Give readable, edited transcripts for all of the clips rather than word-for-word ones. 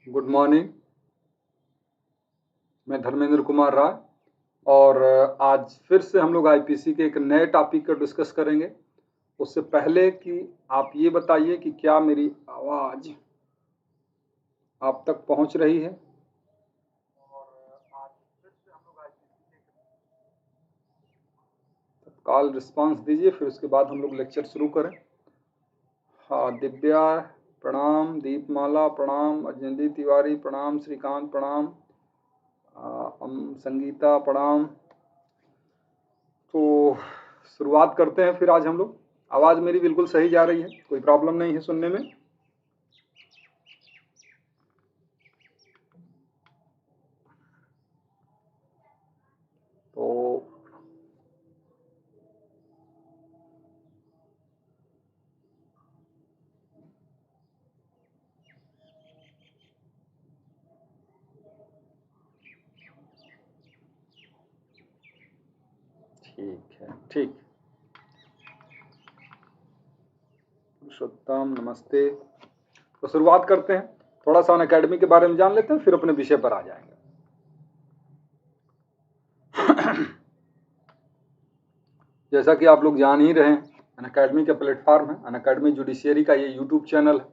Good morning. मैं धर्मेंद्र कुमार राय और आज फिर से हम लोग आईपीसी के एक नए टॉपिक को डिस्कस करेंगे। उससे पहले कि आप ये बताइए कि क्या मेरी आवाज़ आप तक पहुंच रही है। तत्काल रिस्पांस दीजिए, फिर उसके बाद हम लोग लेक्चर शुरू करें। हाँ, दिव्या प्रणाम, दीपमाला प्रणाम, अजंती तिवारी प्रणाम, श्रीकांत प्रणाम, संगीता प्रणाम। तो शुरुआत करते हैं फिर। आज हम लोग, आवाज़ मेरी बिल्कुल सही जा रही है, कोई प्रॉब्लम नहीं है सुनने में। तो ठीक है, ठीक। पुरुषोत्तम नमस्ते। तो शुरुआत करते हैं, थोड़ा सा अनअकैडमी के बारे में जान लेते हैं, फिर अपने विषय पर आ जाएंगे। जैसा कि आप लोग जान ही रहे हैं, अनअकैडमी का प्लेटफॉर्म है। अनअकैडमी जुडिशियरी का ये यूट्यूब चैनल है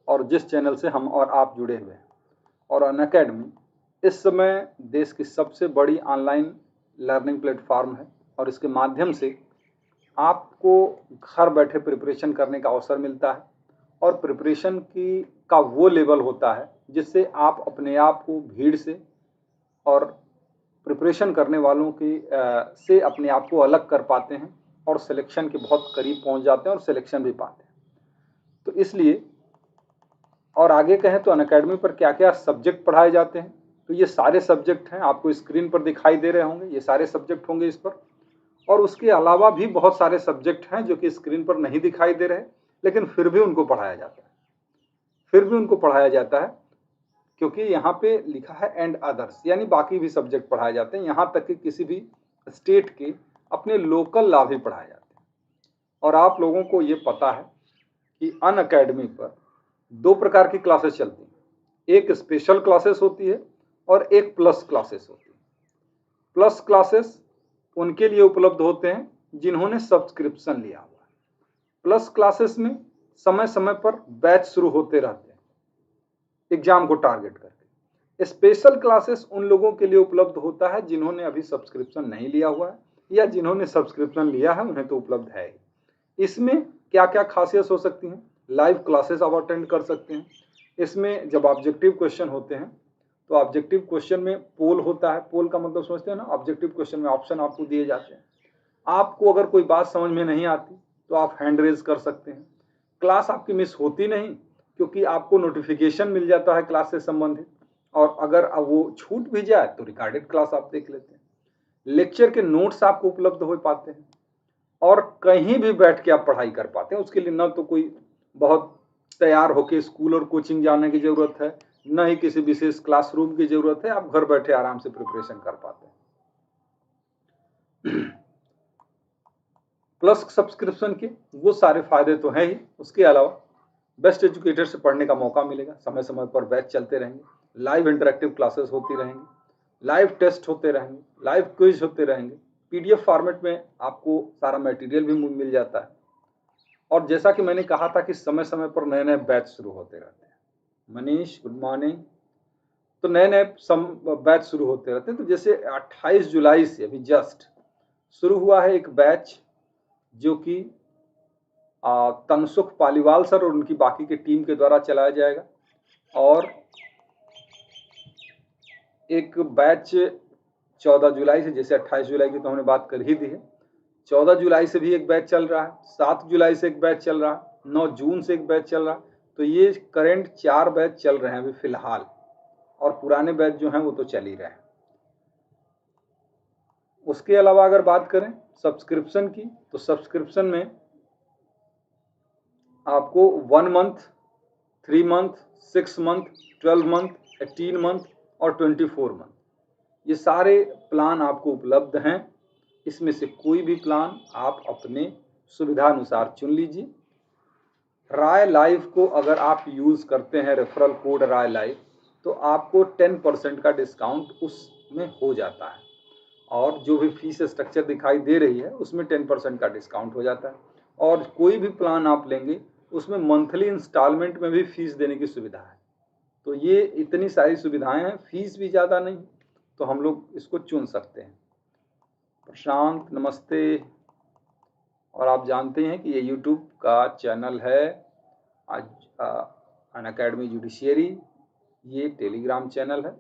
और जिस चैनल से हम और आप जुड़े हुए हैं। और अनअकैडमी इस समय देश की सबसे बड़ी ऑनलाइन लर्निंग प्लेटफॉर्म है और इसके माध्यम से आपको घर बैठे प्रिपरेशन करने का अवसर मिलता है और प्रिपरेशन की का वो लेवल होता है जिससे आप अपने आप को भीड़ से और प्रिपरेशन करने वालों की से अपने आप को अलग कर पाते हैं और सिलेक्शन के बहुत करीब पहुंच जाते हैं और सिलेक्शन भी पाते हैं। तो इसलिए, और आगे कहें तो अनअकैडमी पर क्या क्या सब्जेक्ट पढ़ाए जाते हैं, तो ये सारे सब्जेक्ट हैं, आपको स्क्रीन पर दिखाई दे रहे होंगे, ये सारे सब्जेक्ट होंगे इस पर। और उसके अलावा भी बहुत सारे सब्जेक्ट हैं जो कि स्क्रीन पर नहीं दिखाई दे रहे, लेकिन फिर भी उनको पढ़ाया जाता है। क्योंकि यहाँ पे लिखा है एंड अदर्स, यानी बाकी भी सब्जेक्ट पढ़ाए जाते हैं। यहाँ तक कि किसी भी स्टेट के अपने लोकल लॉ भी पढ़ाए जाते हैं। और आप लोगों को ये पता है कि अनअकैडमी पर दो प्रकार की क्लासेस चलती हैं। एक स्पेशल क्लासेस होती है और एक प्लस क्लासेस होती है। प्लस क्लासेस उनके लिए उपलब्ध होते हैं जिन्होंने सब्सक्रिप्शन लिया हुआ है। प्लस क्लासेस में समय समय पर बैच शुरू होते रहते हैं एग्जाम को टारगेट करके। स्पेशल क्लासेस उन लोगों के लिए उपलब्ध होता है जिन्होंने अभी सब्सक्रिप्शन नहीं लिया हुआ है, या जिन्होंने सब्सक्रिप्शन लिया है उन्हें तो उपलब्ध है ही। इसमें क्या क्या खासियत हो सकती हैं? लाइव क्लासेस आप अटेंड कर सकते हैं। इसमें जब ऑब्जेक्टिव क्वेश्चन होते हैं तो ऑब्जेक्टिव क्वेश्चन में पोल होता है। पोल का मतलब समझते हैं ना? ऑब्जेक्टिव क्वेश्चन में ऑप्शन आपको दिए जाते हैं। आपको अगर कोई बात समझ में नहीं आती तो आप हैंड रेज कर सकते हैं। क्लास आपकी मिस होती नहीं, क्योंकि आपको नोटिफिकेशन मिल जाता है क्लास से संबंधित। और अगर वो छूट भी जाए तो रिकॉर्डेड क्लास आप देख लेते हैं। लेक्चर के नोट्स आपको उपलब्ध हो पाते हैं और कहीं भी बैठ के आप पढ़ाई कर पाते हैं। उसके लिए न तो कोई बहुत तैयार होकर स्कूल और कोचिंग जाने की जरूरत है, न ही किसी विशेष क्लासरूम की जरूरत है। आप घर बैठे आराम से प्रिपरेशन कर पाते हैं। प्लस सब्सक्रिप्शन के वो सारे फायदे तो हैं ही, उसके अलावा बेस्ट एजुकेटर से पढ़ने का मौका मिलेगा। समय समय पर बैच चलते रहेंगे, लाइव इंटरेक्टिव क्लासेस होती रहेंगी, लाइव टेस्ट होते रहेंगे, लाइव क्विज होते रहेंगे। पीडीएफ फॉर्मेट में आपको सारा मटेरियल भी मिल जाता है। और जैसा कि मैंने कहा था कि समय समय पर नए नए बैच शुरू होते रहते हैं। Manish good morning. तो नए नए बैच शुरू होते रहते हैं। तो जैसे 28 जुलाई से अभी जस्ट शुरू हुआ है एक बैच, जो कि तनसुख पालीवाल सर और उनकी बाकी की टीम के द्वारा चलाया जाएगा। और एक बैच 14 जुलाई से, जैसे 28 जुलाई की तो हमने बात कर ही दी है, 14 जुलाई से भी एक बैच चल रहा है, 7 जुलाई से एक बैच चल रहा है, 9 जून से एक बैच चल रहा है। तो ये करंट 4 बैच चल रहे हैं अभी फिलहाल, और पुराने बैच जो हैं वो तो चल ही रहे हैं। उसके अलावा अगर बात करें सब्सक्रिप्शन की, तो सब्सक्रिप्शन में आपको 1 month, 3 month, 6 month, 12 month, 18 month और 24 मंथ, ये सारे प्लान आपको उपलब्ध हैं। इसमें से कोई भी प्लान आप अपने सुविधानुसार चुन लीजिए। राय लाइव को अगर आप यूज़ करते हैं, रेफरल कोड राय लाइव, तो आपको 10% का डिस्काउंट उसमें हो जाता है, और जो भी फीस स्ट्रक्चर दिखाई दे रही है उसमें 10% का डिस्काउंट हो जाता है। और कोई भी प्लान आप लेंगे उसमें मंथली इंस्टॉलमेंट में भी फीस देने की सुविधा है। तो ये इतनी सारी सुविधाएं हैं, फीस भी ज़्यादा नहीं, तो हम लोग इसको चुन सकते हैं। प्रशांत नमस्ते। और आप जानते हैं कि ये यूट्यूब का चैनल है आज अनअकैडमी जुडिशियरी, ये टेलीग्राम चैनल है,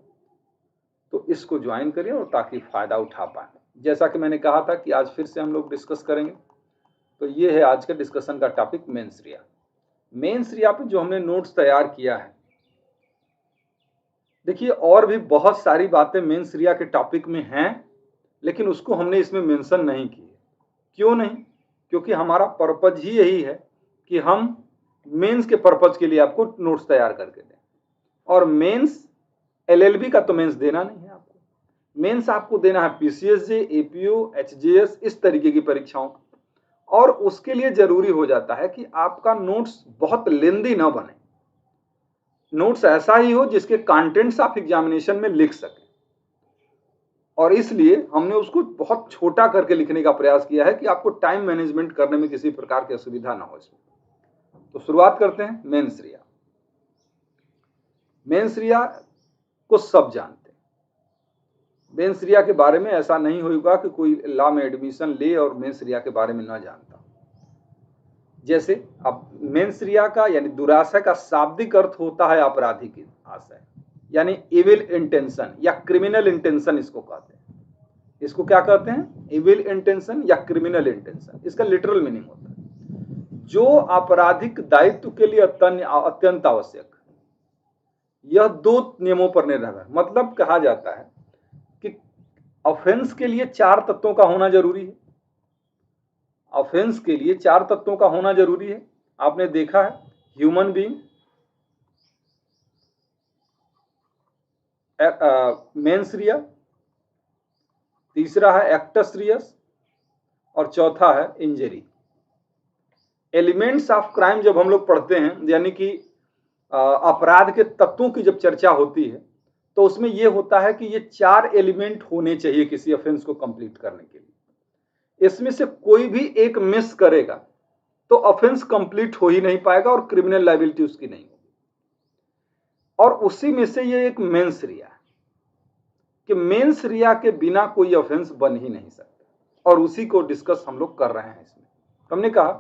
तो इसको ज्वाइन करें और ताकि फ़ायदा उठा पाएँ। जैसा कि मैंने कहा था कि आज फिर से हम लोग डिस्कस करेंगे, तो ये है आज के डिस्कशन का टॉपिक मेंस रिया। मेंस रिया पे जो हमने नोट्स तैयार किया है, देखिए और भी बहुत सारी बातें मेंस रिया के टॉपिक में हैं, लेकिन उसको हमने इसमें मेंशन नहीं की है। क्यों नहीं? क्योंकि हमारा पर्पज ही यही है कि हम मेंस के पर्पज के लिए आपको नोट्स तैयार करके दें। और मेंस एलएलबी का तो मेंस देना नहीं है आपको, मेंस आपको देना है पीसीएसजे, एपीओ, एचजेएस, इस तरीके की परीक्षाओं का। और उसके लिए जरूरी हो जाता है कि आपका नोट्स बहुत लेंदी ना बने, नोट्स ऐसा ही हो जिसके कंटेंट्स आप एग्जामिनेशन में लिख सकें। और इसलिए हमने उसको बहुत छोटा करके लिखने का प्रयास किया है कि आपको टाइम मैनेजमेंट करने में किसी प्रकार की असुविधा ना हो इसमें। तो शुरुआत करते हैं मेंस रिया। मेंस रिया को सब जानते हैं। मेंस रिया के बारे में ऐसा नहीं होगा कि कोई लॉ में एडमिशन ले और मेंस रिया के बारे में ना जानता। जैसे अब मेंस रिया का यानी दुराशय का शाब्दिक अर्थ होता है आपराधिक आशय, यानी इविल इंटेंशन या क्रिमिनल इंटेंशन इसको कहते हैं। इसको क्या कहते हैं? इविल इंटेंशन या क्रिमिनल इंटेंशन। इसका लिटरल मीनिंग होता है जो आपराधिक दायित्व के लिए अत्यंत आवश्यक। यह दो नियमों पर निर्भर है। मतलब कहा जाता है कि ऑफेंस के लिए 4 तत्वों का होना जरूरी है। ऑफेंस के लिए 4 तत्वों का होना जरूरी है। आपने देखा है, ह्यूमन बीइंग, मेंस रिया, तीसरा है एक्टस रियस, और चौथा है इंजरी। एलिमेंट्स ऑफ क्राइम जब हम लोग पढ़ते हैं, यानी कि अपराध के तत्वों की जब चर्चा होती है, तो उसमें यह होता है कि ये 4 एलिमेंट होने चाहिए किसी ऑफेंस को कंप्लीट करने के लिए। इसमें से कोई भी एक मिस करेगा तो ऑफेंस कंप्लीट हो ही नहीं पाएगा और क्रिमिनल लायबिलिटी उसकी नहीं होगी। और उसी में से ये एक मेंस रिया है कि मेंस रिया के बिना कोई ऑफेंस बन ही नहीं सकता, और उसी को डिस्कस हम लोग कर रहे हैं इसमें। हमने कहा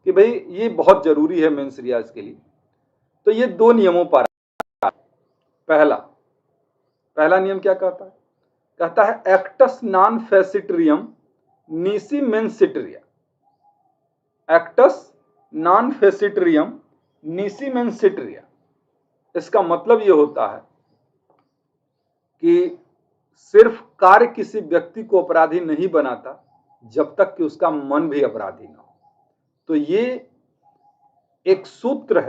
कि भाई ये बहुत जरूरी है मेंस रिया के लिए। तो ये 2 नियमों पर पहला नियम क्या कहता है? कहता है एक्टस नॉन फेसिटरियम नीसी मेंसिटरिया। Acts non फेसिटरियम नीसी मेंसिटरिया। इसका मतलब ये होता है कि सिर्फ कार्य किसी व्यक्ति को अपराधी नहीं बनाता जब तक कि उसका मन भी अपराधी ना हो। तो ये एक सूत्र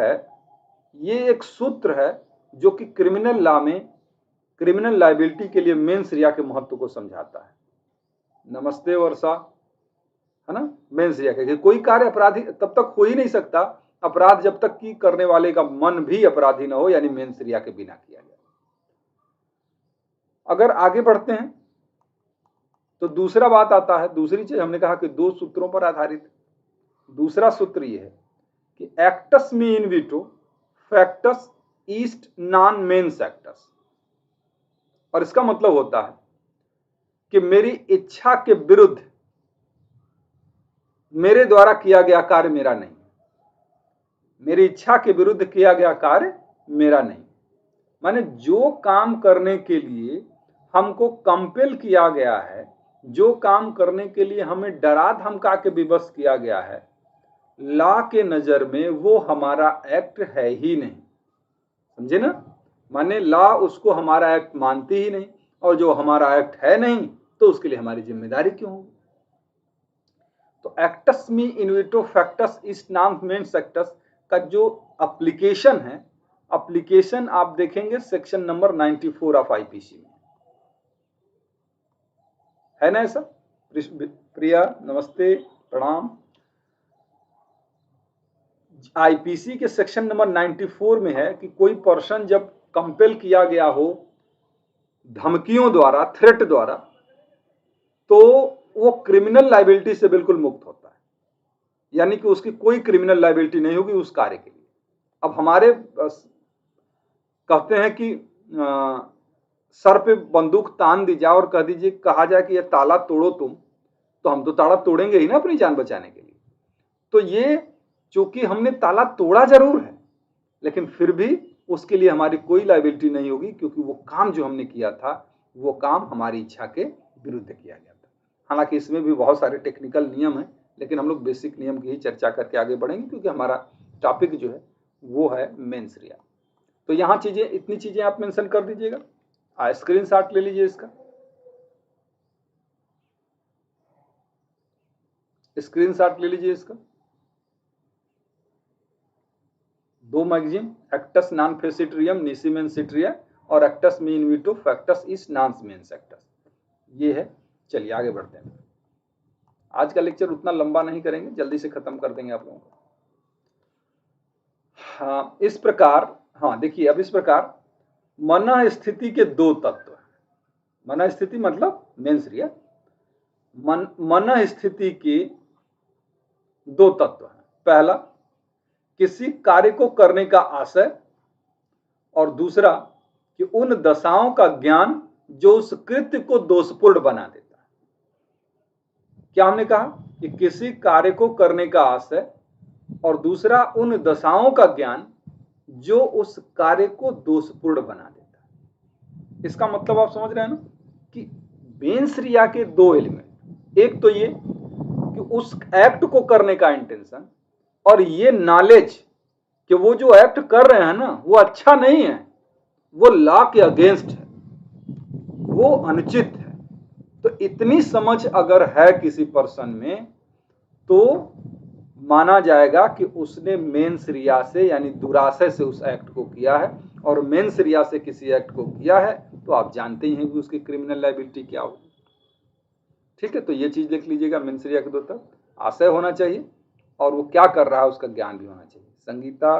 है जो कि क्रिमिनल लॉ में क्रिमिनल लायबिलिटी के लिए मेंस रिया के महत्व को समझाता है। नमस्ते वर्षा, है ना? मेंस रिया के कोई कार्य अपराधी तब तक हो ही नहीं सकता अपराध जब तक कि करने वाले का मन भी अपराधी ना हो, यानी मेंस रिया के बिना किया जाए। अगर आगे बढ़ते हैं तो दूसरा बात आता है, दूसरी चीज हमने कहा कि 2 सूत्रों पर आधारित। दूसरा सूत्र यह है कि एक्टस मी इन विटो फैक्टस ईस्ट नॉन मेंस एक्टस। और इसका मतलब होता है कि मेरी इच्छा के विरुद्ध मेरे द्वारा किया गया कार्य मेरा नहीं, मेरी इच्छा के विरुद्ध किया गया कार्य मेरा नहीं। माने जो काम करने के लिए हमको कंपेल किया गया है, जो काम करने के लिए हमें डरा धमका के विवश किया गया है, लॉ के नजर में वो हमारा एक्ट है ही नहीं। समझे ना? माने लॉ उसको हमारा एक्ट मानती ही नहीं, और जो हमारा एक्ट है नहीं तो उसके लिए हमारी जिम्मेदारी क्यों होगी? तो एक्टस मी इनविटो फैक्टस इस्ट नॉन मेंस एक्टस का जो एप्लीकेशन है, एप्लीकेशन आप देखेंगे सेक्शन नंबर 94 ऑफ आईपीसी में है ना। ऐसा प्रिया नमस्ते, प्रणाम। आईपीसी के सेक्शन नंबर 94 में है कि कोई पर्सन जब कंपेल किया गया हो धमकियों द्वारा, थ्रेट द्वारा, तो वो क्रिमिनल लायबिलिटी से बिल्कुल मुक्त होता है, यानी कि उसकी कोई क्रिमिनल लायबिलिटी नहीं होगी उस कार्य के लिए। अब हमारे कहते हैं कि सर पे बंदूक तान दी जाए और कह दीजिए, कहा जाए कि ये ताला तोड़ो तुम, तो हम तो ताला तोड़ेंगे ही ना अपनी जान बचाने के लिए। तो ये चूंकि हमने ताला तोड़ा जरूर है, लेकिन फिर भी उसके लिए हमारी कोई लायबिलिटी नहीं होगी, क्योंकि वो काम जो हमने किया था वो काम हमारी इच्छा के विरुद्ध किया गया था। हालांकि इसमें भी बहुत सारे टेक्निकल नियम हैं, लेकिन हम लोग बेसिक नियम की ही चर्चा करके आगे बढ़ेंगे, क्योंकि हमारा टॉपिक जो है वो है मेंस रिया। तो यहाँ चीजें, इतनी चीजें आप मेंशन कर दीजिएगा, स्क्रीनशॉट ले लीजिए, इसका स्क्रीनशॉट ले लीजिए इसका। दो मैगजीन, एक्टस नॉन फेसिट्रियम निसीमेंसिट्रिया और एक्टस मी इन विटो फैक्टस इस नॉन मेंस एक्टस, ये है। चलिए आगे बढ़ते हैं। आज का लेक्चर उतना लंबा नहीं करेंगे, जल्दी से खत्म कर देंगे आप लोगों को। हाँ, इस प्रकार, हाँ देखिए, अब इस प्रकार मन स्थिति के दो तत्व, मन स्थिति मतलब मेंस रिया, मन स्थिति के दो तत्व हैं। पहला, किसी कार्य को करने का आशय, और दूसरा कि उन दशाओं का ज्ञान जो उस कृत्य को दोषपूर्ण बना देता है। क्या हमने कहा कि किसी कार्य को करने का आशय, और दूसरा उन दशाओं का ज्ञान जो उस कार्य को दोषपूर्ण बना देता है। इसका मतलब आप समझ रहे हैं ना कि मेंस रिया के दो एलिमेंट, एक तो ये कि उस एक्ट को करने का इंटेंशन, और ये नॉलेज कि वो जो एक्ट कर रहे हैं ना वो अच्छा नहीं है, वो लॉ के अगेंस्ट है, वो अनुचित है। तो इतनी समझ अगर है किसी पर्सन में, तो माना जाएगा कि उसने मेंस रिया से यानी दुराशय से उस एक्ट को किया है, और मेंस रिया से किसी एक्ट को किया है तो आप जानते ही हैं कि उसकी क्रिमिनल लायबिलिटी क्या होगी। ठीक है, तो ये चीज लिख लीजिएगा, मेंस रिया के दो तत्व, आशय होना चाहिए और वो क्या कर रहा है उसका ज्ञान भी होना चाहिए। संगीता,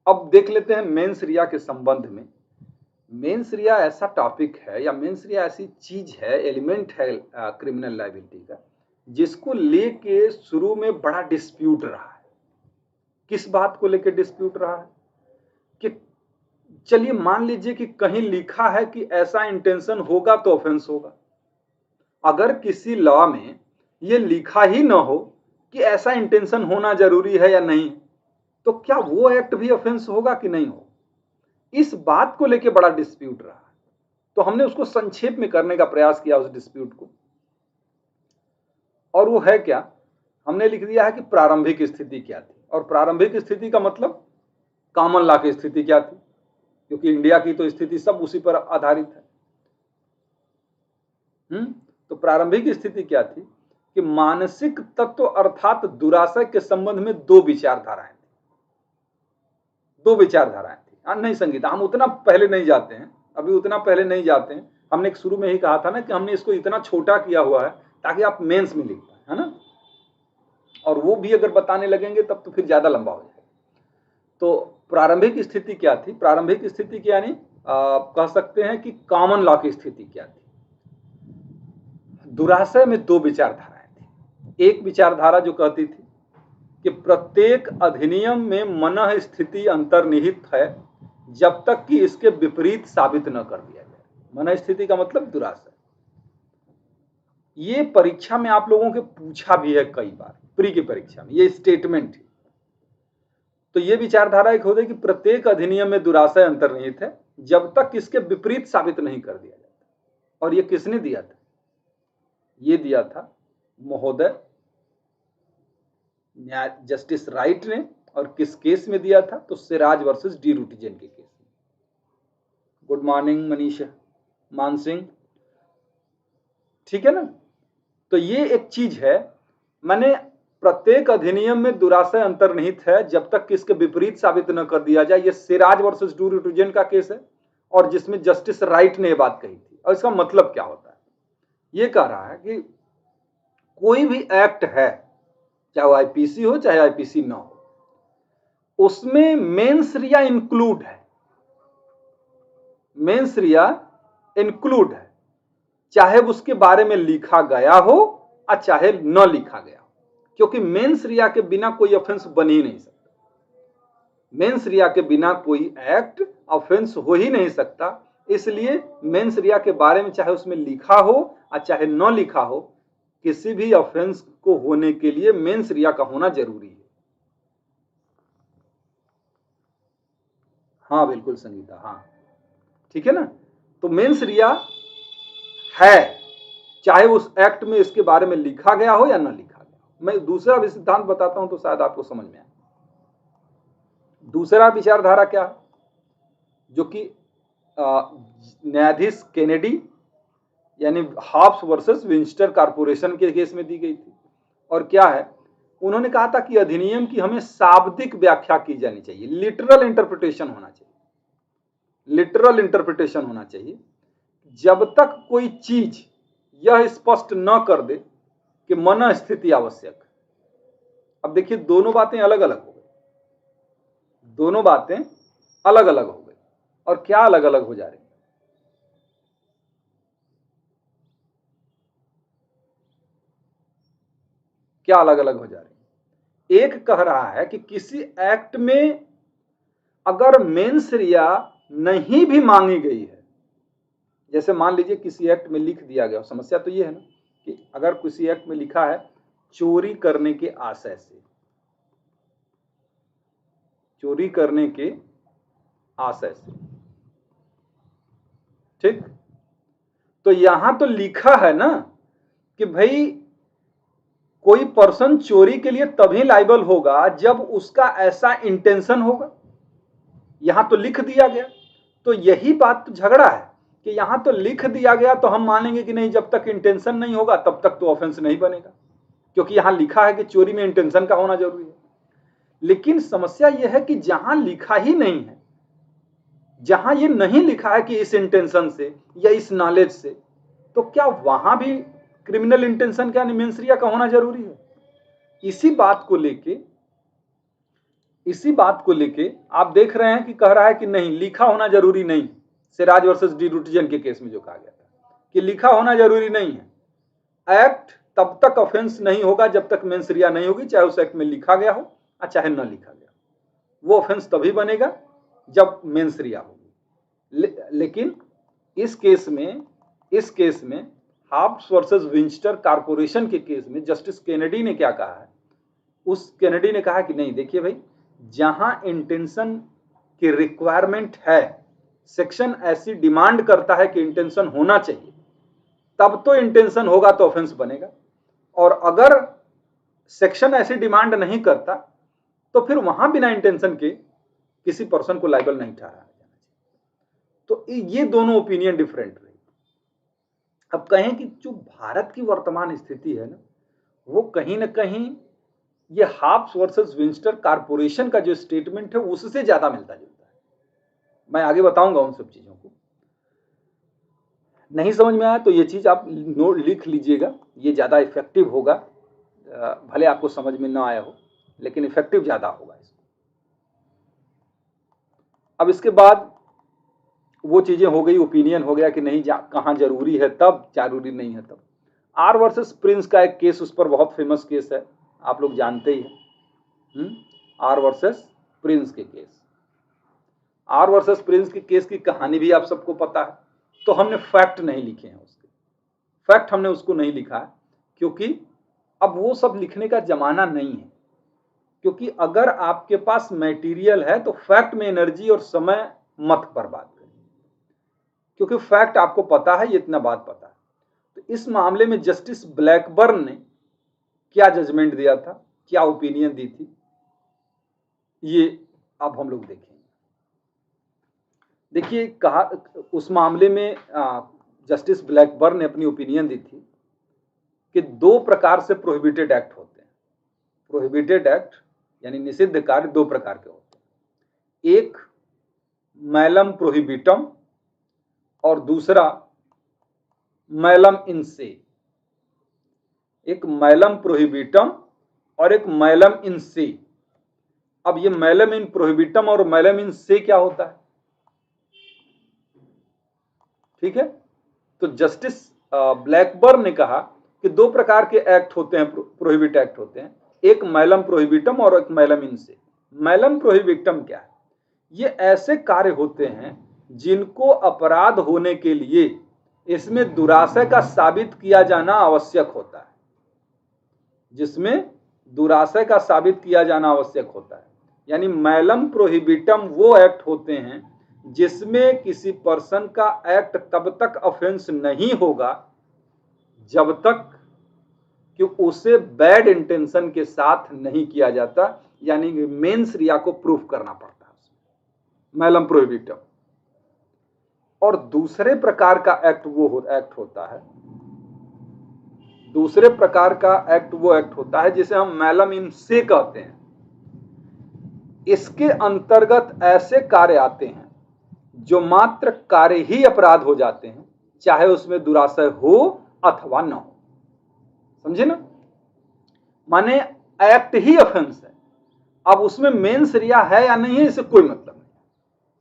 अब देख लेते हैं मेंस रिया के संबंध में। मेंस रिया ऐसा टॉपिक है, या मेंस रिया ऐसी चीज है, एलिमेंट है क्रिमिनल लायबिलिटी का, जिसको लेके शुरू में बड़ा डिस्प्यूट रहा है। किस बात को लेके डिस्प्यूट रहा है कि चलिए मान लीजिए कि कहीं लिखा है कि ऐसा इंटेंशन होगा तो ऑफेंस होगा। अगर किसी लॉ में ये लिखा ही ना हो कि ऐसा इंटेंशन होना जरूरी है या नहीं, तो क्या वो एक्ट भी ऑफेंस होगा कि नहीं हो? इस बात को लेके बड़ा डिस्प्यूट रहा है। तो हमने उसको संक्षेप में करने का प्रयास किया उस डिस्प्यूट को, और वो है क्या, हमने लिख दिया है कि प्रारंभिक स्थिति क्या थी। और प्रारंभिक स्थिति का मतलब कॉमन लॉ की स्थिति क्या थी, क्योंकि इंडिया की तो स्थिति सब उसी पर आधारित है। तो प्रारंभिक स्थिति क्या थी कि मानसिक तत्व अर्थात दुराशय के संबंध में दो विचारधाराएं थी। दो विचारधाराएं थी। नहीं संगीता, हम उतना पहले नहीं जाते हैं, अभी उतना पहले नहीं जाते हैं। हमने शुरू में ही कहा था ना कि हमने इसको इतना छोटा किया हुआ है ताकि आप मेंस में लिख पाए, है ना, और वो भी अगर बताने लगेंगे तब तो फिर ज्यादा लंबा हो जाएगा। तो प्रारंभिक स्थिति क्या थी? प्रारंभिक स्थिति क्या, यानी कह सकते हैं कि कॉमन लॉ की स्थिति क्या थी? दुराशय में दो विचारधाराएं थी। एक विचारधारा जो कहती थी कि प्रत्येक अधिनियम में मन स्थिति अंतर्निहित है जब तक कि इसके विपरीत साबित न कर दिया जाए। मन स्थिति का मतलब दुराशय। ये परीक्षा में आप लोगों के पूछा भी है कई बार, प्री की परीक्षा में, ये स्टेटमेंट है। तो ये विचारधारा एक होती है कि प्रत्येक अधिनियम में दुराशय अंतर्निहित है जब तक इसके विपरीत साबित नहीं कर दिया जाता। और ये किसने दिया था? ये दिया था महोदय जस्टिस राइट ने। और किस केस में दिया था? तो सिराज वर्सेस डी रूटिजन के केस में। गुड मॉर्निंग मनीषा, मान सिंह, ठीक है ना। तो ये एक चीज है, मैंने प्रत्येक अधिनियम में दुराशय अंतर्निहित है जब तक कि इसके विपरीत साबित न कर दिया जाए। ये सिराज वर्सेस डी रूटिजन का केस है, और जिसमें जस्टिस राइट ने यह बात कही थी। और इसका मतलब क्या होता है? ये कह रहा है कि कोई भी एक्ट है, चाहे वो आईपीसी हो चाहे आईपीसी ना हो, उसमें मेंस रिया इंक्लूड है, मेंस रिया इंक्लूड है, चाहे उसके बारे में लिखा गया हो और चाहे न लिखा गया हो, क्योंकि मेंस रिया के बिना कोई ऑफेंस बन ही नहीं सकता। मेंस रिया के बिना कोई एक्ट ऑफेंस हो ही नहीं सकता। इसलिए मेंस रिया के बारे में चाहे उसमें लिखा हो और चाहे न लिखा हो, किसी भी ऑफेंस को होने के लिए मेंस रिया का होना जरूरी है। हाँ बिल्कुल संगीता, हाँ ठीक है ना। तो मेंस रिया है, चाहे उस एक्ट में इसके बारे में लिखा गया हो या न लिखा गया हो। मैं दूसरा भी सिद्धांत बताता हूं तो शायद आपको समझ में आए। दूसरा विचारधारा क्या है, जो कि न्यायाधीश केनेडी यानी हॉब्स वर्सेस विंस्टर कॉर्पोरेशन के केस में दी गई थी। और क्या है, उन्होंने कहा था कि अधिनियम की हमें शाब्दिक व्याख्या की जानी चाहिए, लिटरल इंटरप्रिटेशन होना चाहिए, लिटरल इंटरप्रिटेशन होना चाहिए। जब तक कोई चीज यह स्पष्ट न कर दे कि मन स्थिति आवश्यक। अब देखिए दोनों बातें अलग अलग हो गई, दोनों बातें अलग अलग हो गई। और क्या अलग अलग हो जा रही, क्या अलग अलग हो जा रही। एक कह रहा है कि किसी एक्ट में अगर मेंस रिया नहीं भी मांगी गई है, जैसे मान लीजिए किसी एक्ट में लिख दिया गया, समस्या तो ये है ना कि अगर किसी एक्ट में लिखा है चोरी करने के आशय से, चोरी करने के आशय से, ठीक, तो यहां तो लिखा है ना कि भाई कोई पर्सन चोरी के लिए तभी लायबल होगा जब उसका ऐसा इंटेंशन होगा, यहां तो लिख दिया गया। तो यही बात तो झगड़ा है कि यहां तो लिख दिया गया तो हम मानेंगे कि नहीं, जब तक इंटेंशन नहीं होगा तब तक तो ऑफेंस नहीं बनेगा, क्योंकि यहां लिखा है कि चोरी में इंटेंशन का होना जरूरी है। लेकिन समस्या यह है कि जहां लिखा ही नहीं है, जहां ये नहीं लिखा है कि इस इंटेंशन से या इस नॉलेज से, तो क्या वहां भी क्रिमिनल इंटेंशन का मेंस रिया का होना जरूरी है। इसी बात को लेके, इसी बात को लेके आप देख रहे हैं कि कह रहा है कि नहीं, लिखा होना जरूरी नहीं। सिराज वर्सेस डी रुटजन के केस में जो कहा गया था कि लिखा होना जरूरी नहीं है, एक्ट तब तक ऑफेंस नहीं होगा जब तक मेंस रिया नहीं होगी, चाहे उस एक्ट में लिखा गया हो और चाहे न लिखा गया। वो ऑफेंस तभी बनेगा जब मेंस रिया होगी। लेकिन इस केस में, इस केस में हॉब्स वर्सेस विंस्टर कॉर्पोरेशन के केस में जस्टिस केनेडी ने क्या कहा है, उस केनेडी ने कहा कि नहीं, देखिए भाई, जहां इंटेंशन की रिक्वायरमेंट है, सेक्शन ऐसी डिमांड करता है कि इंटेंशन होना चाहिए, तब तो इंटेंशन होगा तो ऑफेंस बनेगा। और अगर सेक्शन ऐसी डिमांड नहीं करता तो फिर वहां बिना इंटेंशन के किसी पर्सन को लायबल नहीं ठहराया जाना चाहिए। तो ये दोनों ओपिनियन डिफरेंट रही। अब कहें कि जो भारत की वर्तमान स्थिति है ना, वो कहीं ना कहीं ये हॉब्स वर्सेस विंस्टर कॉर्पोरेशन का जो स्टेटमेंट है उससे ज्यादा मिलता जुलता है। मैं आगे बताऊंगा उन सब चीजों को। नहीं समझ में आया तो ये चीज आप नोट लिख लीजिएगा, ये ज्यादा इफेक्टिव होगा। भले आपको समझ में ना आया हो लेकिन इफेक्टिव ज्यादा होगा इसको। अब इसके बाद वो चीजें हो गई, ओपिनियन हो गया कि नहीं कहां जरूरी है तब, जरूरी नहीं है तब। आर वर्सेस प्रिंस का एक केस, उस पर बहुत फेमस केस है, आप लोग जानते ही हैं, आर वर्सेस प्रिंस के केस। आर वर्सेस प्रिंस के केस की कहानी भी आप सबको पता है, तो हमने फैक्ट नहीं लिखे हैं उसके, फैक्ट हमने उसको नहीं लिखा है क्योंकि अब वो सब लिखने का जमाना नहीं है। क्योंकि अगर आपके पास मटेरियल है तो फैक्ट में एनर्जी और समय मत बर्बाद करें, क्योंकि फैक्ट आपको पता है, ये इतना बात पता है। तो इस मामले में जस्टिस ब्लैकबर्न ने क्या जजमेंट दिया था, क्या ओपिनियन दी थी, ये अब हम लोग देखेंगे। देखिए, कहा उस मामले में जस्टिस ब्लैकबर्न ने अपनी ओपिनियन दी थी कि दो प्रकार से प्रोहिबिटेड एक्ट होते हैं। प्रोहिबिटेड एक्ट यानी निषिद्ध कार्य दो प्रकार के होते हैं, एक मैलम प्रोहिबिटम और दूसरा मैलम इन से। एक मैलम प्रोहिबिटम और एक मैलम इन से। अब ये मैलम इन प्रोहिबिटम और मैलम इन से क्या होता है? ठीक है, तो जस्टिस ब्लैकबर्न ने कहा कि दो प्रकार के एक्ट होते हैं, प्रोहिबिट एक्ट होते हैं, एक मैलम प्रोहिबिटम और एक मैलम इन से। मैलम प्रोहिबिटम क्या है? ये ऐसे कार्य होते हैं जिनको अपराध होने के लिए इसमें दुराशय का साबित किया जाना आवश्यक होता है, जिसमें दुराशय का साबित किया जाना आवश्यक होता है। यानी मैलम प्रोहिबिटम वो एक्ट होते हैं जिसमें किसी पर्सन का एक्ट तब तक ऑफेंस नहीं होगा जब तक कि उसे बैड इंटेंशन के साथ नहीं किया जाता, यानी मेंस रिया को प्रूफ करना पड़ता है, मैलम प्रोहिबिटम। और दूसरे प्रकार का एक्ट वो एक्ट होता है, दूसरे प्रकार का एक्ट वो एक्ट होता है जिसे हम मैलम इन से कहते हैं। इसके अंतर्गत ऐसे कार्य आते हैं जो मात्र कार्य ही अपराध हो जाते हैं, चाहे उसमें दुराशय हो अथवा न हो। समझे ना? माने एक्ट ही ऑफेंस है, अब उसमें मेंस रिया है या नहीं है इससे कोई मतलब नहीं।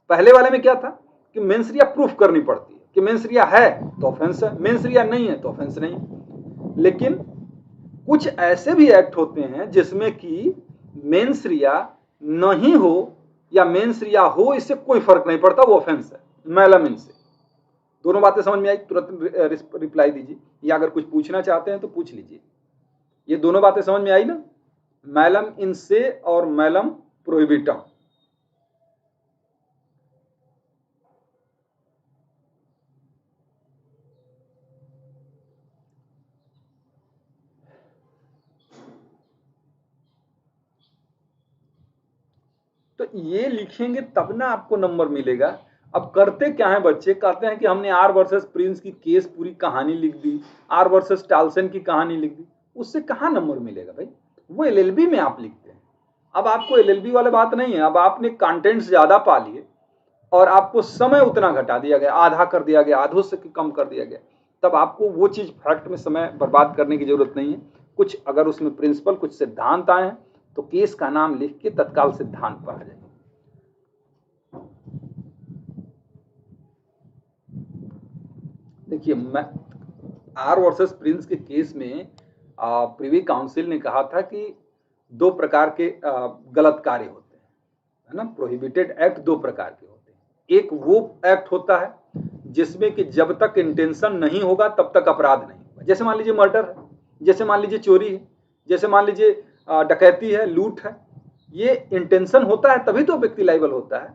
पहले वाले में क्या था कि मेंस रिया प्रूफ करनी पड़ती है कि मेंस रिया है तो ऑफेंस है, मेंस रिया नहीं है तो ऑफेंस नहीं है। लेकिन कुछ ऐसे भी एक्ट होते हैं जिसमें कि मेंस रिया नहीं हो या मेंस रिया हो, इससे कोई फर्क नहीं पड़ता, वो ऑफेंस है, मैलम इन से। दोनों बातें समझ में आई? तुरंत रिप्लाई दीजिए, या अगर कुछ पूछना चाहते हैं तो पूछ लीजिए। ये दोनों बातें समझ में आई ना? मैलम इन से और मैलम प्रोहिबिटम। तो ये लिखेंगे तब ना आपको नंबर मिलेगा। अब करते क्या है बच्चे, कहते हैं कि हमने आर वर्सेस प्रिंस की केस पूरी कहानी लिख दी, आर वर्सेस टाल्सन की कहानी लिख दी, उससे कहाँ नंबर मिलेगा भाई? वो एलएलबी में आप लिखते हैं। अब आपको एलएलबी वाले बात नहीं है, अब आपने कंटेंट्स ज्यादा पा लिए और आपको समय उतना घटा दिया गया, आधा कर दिया गया, आधों से कम कर दिया गया, तब आपको वो चीज फैक्ट में समय बर्बाद करने की जरूरत नहीं है। कुछ अगर उसमें प्रिंसिपल, कुछ सिद्धांत आए हैं तो केस का नाम लिख के तत्काल सिद्धांत पर आ जाए। देखिए, मैं आर वर्सेस प्रिंस के केस में प्रिवी काउंसिल ने कहा था कि दो प्रकार के गलत कार्य होते हैं, है ना? प्रोहिबिटेड एक्ट दो प्रकार के होते हैं। एक वो एक्ट होता है जिसमें कि जब तक इंटेंशन नहीं होगा तब तक अपराध नहीं होगा। जैसे मान लीजिए मर्डर है, जैसे मान लीजिए चोरी है, जैसे मान लीजिए डकैती है, लूट है। ये इंटेंशन होता है तभी तो व्यक्ति लायबल होता है।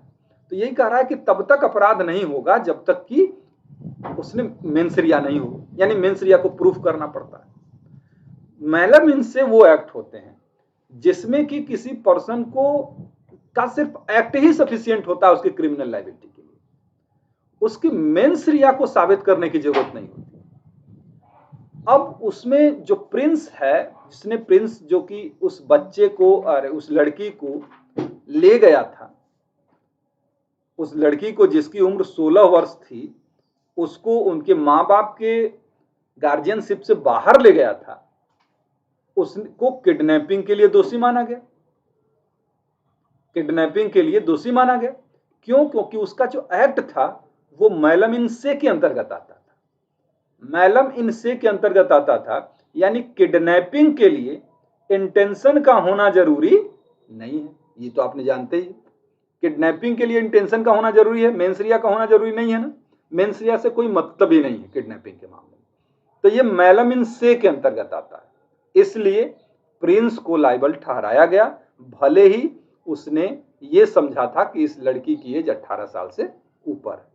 तो यही कह रहा है कि तब तक अपराध नहीं होगा जब तक कि उसने मेंस रिया नहीं हो, यानी मेंस रिया को प्रूफ करना पड़ता है। मैलम इन से वो एक्ट होते हैं जिसमें कि किसी पर्सन को का सिर्फ एक्ट ही सफिशिएंट होता है उसकी क्रिमिनल लायबिलिटी के लिए, उसकी मेंस रिया को साबित करने की जरूरत नहीं होती। अब उसमें जो प्रिंस है, जिसने प्रिंस जो कि उस बच्चे को, अरे उस लड़की को ले गया था, उस लड़की को जिसकी उम्र 16 वर्ष थी, उसको उनके माँ बाप के गार्जियनशिप से बाहर ले गया था, उसको किडनैपिंग के लिए दोषी माना गया। किडनैपिंग के लिए दोषी माना गया क्यों? क्योंकि उसका जो एक्ट था वो मैलम इन से के अंतर्गत आता था। मैलम इन से के अंतर्गत आता था, यानी किडनैपिंग के लिए इंटेंशन का होना जरूरी नहीं है। ये तो आपने जानते ही, किडनैपिंग के लिए इंटेंशन का होना जरूरी है, मेंस रिया का होना जरूरी नहीं है ना। मेंस रिया से कोई मतलब ही नहीं है किडनैपिंग के मामले में। तो ये मैलम इन से के अंतर्गत आता है, इसलिए प्रिंस को लायबल ठहराया गया, भले ही उसने ये समझा था कि इस लड़की की एज 18 साल से ऊपर है।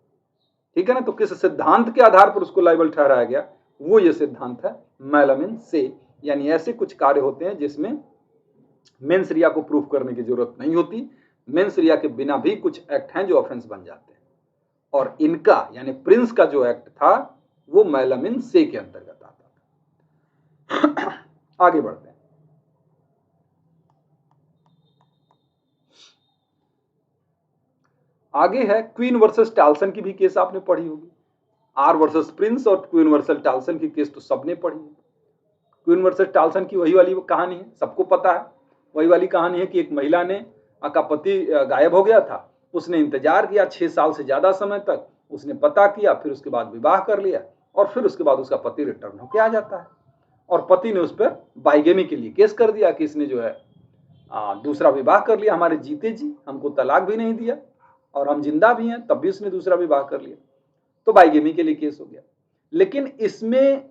ठीक है ना? तो किस सिद्धांत के आधार पर उसको लायबल ठहराया गया, वो ये सिद्धांत है मैलम इन से। यानी ऐसे कुछ कार्य होते हैं जिसमें मेंस रिया को प्रूफ करने की जरूरत नहीं होती, मेंस रिया के बिना भी कुछ एक्ट हैं जो ऑफेंस बन जाते हैं। और इनका यानी प्रिंस का जो एक्ट था वो मैलम इन से के अंतर्गत आता था। आगे बढ़ते हैं। आगे है क्वीन वर्सेस टाल्सन की भी केस आपने पढ़ी होगी। आर वर्सेस प्रिंस और क्वीन वर्सेस टाल्सन की केस तो सबने पढ़ी है। क्वीन वर्सेस टाल्सन की वही वाली कहानी है, सबको पता है। वही वाली कहानी है कि एक महिला ने का पति गायब हो गया था, उसने इंतजार किया 6 साल से ज्यादा समय तक, उसने पता किया, फिर उसके बाद विवाह कर लिया और फिर उसके बाद उसका पति रिटर्न होके आ जाता है और पति ने उस पर बाइगेमी के लिए केस कर दिया कि इसने जो है दूसरा विवाह कर लिया, हमारे जीते जी हमको तलाक भी नहीं दिया और हम जिंदा भी हैं तब भी उसने दूसरा विवाह कर लिया, तो बाइगेमी के लिए केस हो गया। लेकिन इसमें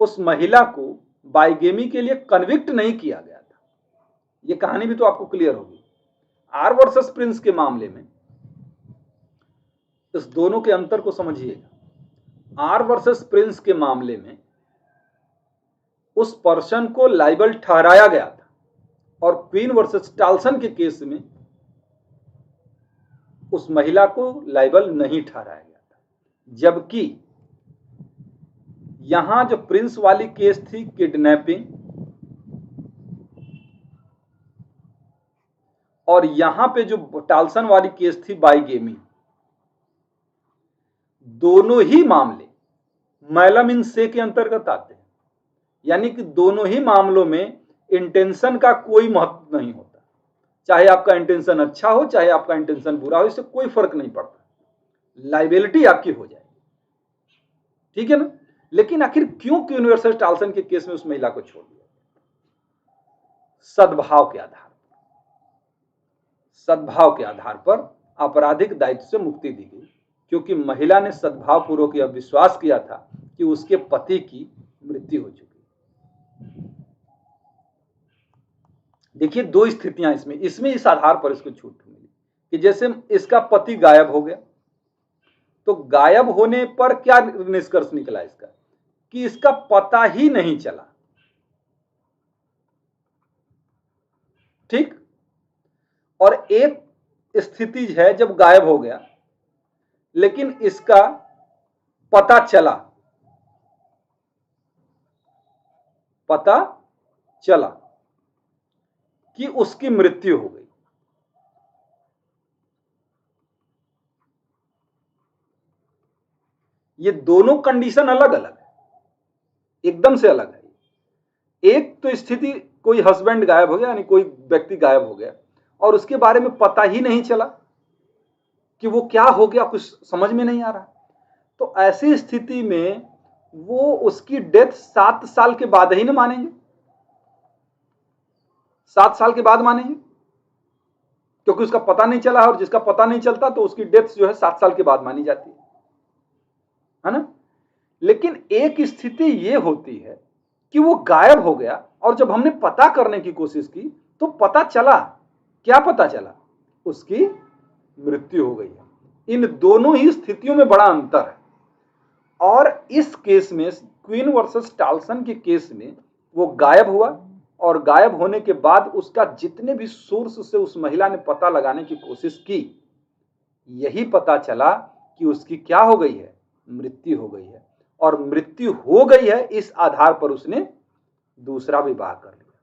उस महिला को बाइगेमी के लिए कन्विक्ट नहीं किया गया था। ये कहानी भी तो आपको क्लियर होगी। आर वर्सेस प्रिंस के मामले में इस दोनों के अंतर को समझिएगा। आर वर्सेस प्रिंस के मामले में उस पर्सन को लाइबल ठहराया गया था और क्वीन वर्सेस टाल्सन के केस में उस महिला को लाइबल नहीं ठहराया गया था। जबकि यहां जो प्रिंस वाली केस थी किडनैपिंग और यहां पे जो टाल्सन वाली केस थी बाइगेमी, दोनों ही मामले मैलम इन से के अंतर्गत आते हैं। यानी कि दोनों ही मामलों में इंटेंशन का कोई महत्व नहीं होता, चाहे आपका इंटेंशन अच्छा हो चाहे आपका इंटेंशन बुरा हो, इससे कोई फर्क नहीं पड़ता, लाइबिलिटी आपकी हो जाएगी, ठीक है ना। लेकिन आखिर क्यों क्वीन वर्सेस टाल्सन के केस में उस महिला को छोड़ दिया? सद्भाव के आधार पर, सद्भाव के आधार पर आपराधिक दायित्व से मुक्ति दी गई, क्योंकि महिला ने सद्भाव पूर्वक यह विश्वास किया था कि उसके पति की मृत्यु हो चुकी। देखिए दो स्थितियां इसमें इस आधार पर इसको छूट मिली कि जैसे इसका पति गायब हो गया, तो गायब होने पर क्या निष्कर्ष निकला इसका कि इसका पता ही नहीं चला, ठीक। और एक स्थिति है जब गायब हो गया लेकिन इसका पता चला कि उसकी मृत्यु हो गई। ये दोनों कंडीशन अलग अलग है, एकदम से अलग है। एक तो स्थिति कोई हस्बैंड गायब हो गया, यानी कोई व्यक्ति गायब हो गया और उसके बारे में पता ही नहीं चला कि वो क्या हो गया, कुछ समझ में नहीं आ रहा, तो ऐसी स्थिति में वो उसकी डेथ 7 साल के बाद ही ना मानेंगे, 7 साल के बाद मानेंगे, क्योंकि उसका पता नहीं चला, और जिसका पता नहीं चलता तो उसकी डेथ जो है 7 साल के बाद मानी जाती है ना। लेकिन एक स्थिति ये होती है कि वो गायब हो गया और जब हमने पता करने की कोशिश की तो पता चला, क्या पता चला, उसकी मृत्यु हो गई है। इन दोनों ही स्थितियों में बड़ा अंतर है। और इस केस में क्वीन वर्सेस टाल्सन के केस में वो गायब हुआ और गायब होने के बाद उसका जितने भी सोर्स से उस महिला ने पता लगाने की कोशिश की, यही पता चला कि उसकी क्या हो गई है, मृत्यु हो गई है। और मृत्यु हो गई है इस आधार पर उसने दूसरा विवाह कर लिया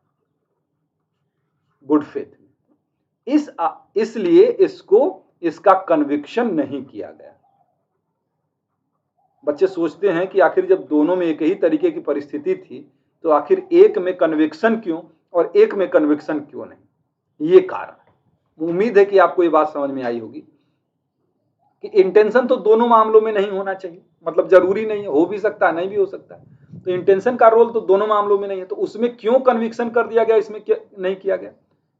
गुड फेथ में। इसलिए इसका कन्विक्शन नहीं किया गया। बच्चे सोचते हैं कि आखिर जब दोनों में एक ही तरीके की परिस्थिति थी तो आखिर एक में कन्विक्शन क्यों और एक में कन्विक्शन क्यों नहीं, ये कारण। उम्मीद है कि आपको ये बात समझ में आई होगी कि इंटेंशन तो दोनों मामलों में नहीं होना चाहिए, मतलब जरूरी नहीं है, हो भी सकता है नहीं भी हो सकता है, तो इंटेंशन का रोल तो दोनों मामलों में नहीं है, तो उसमें क्यों कन्विक्शन कर दिया गया, इसमें नहीं किया गया।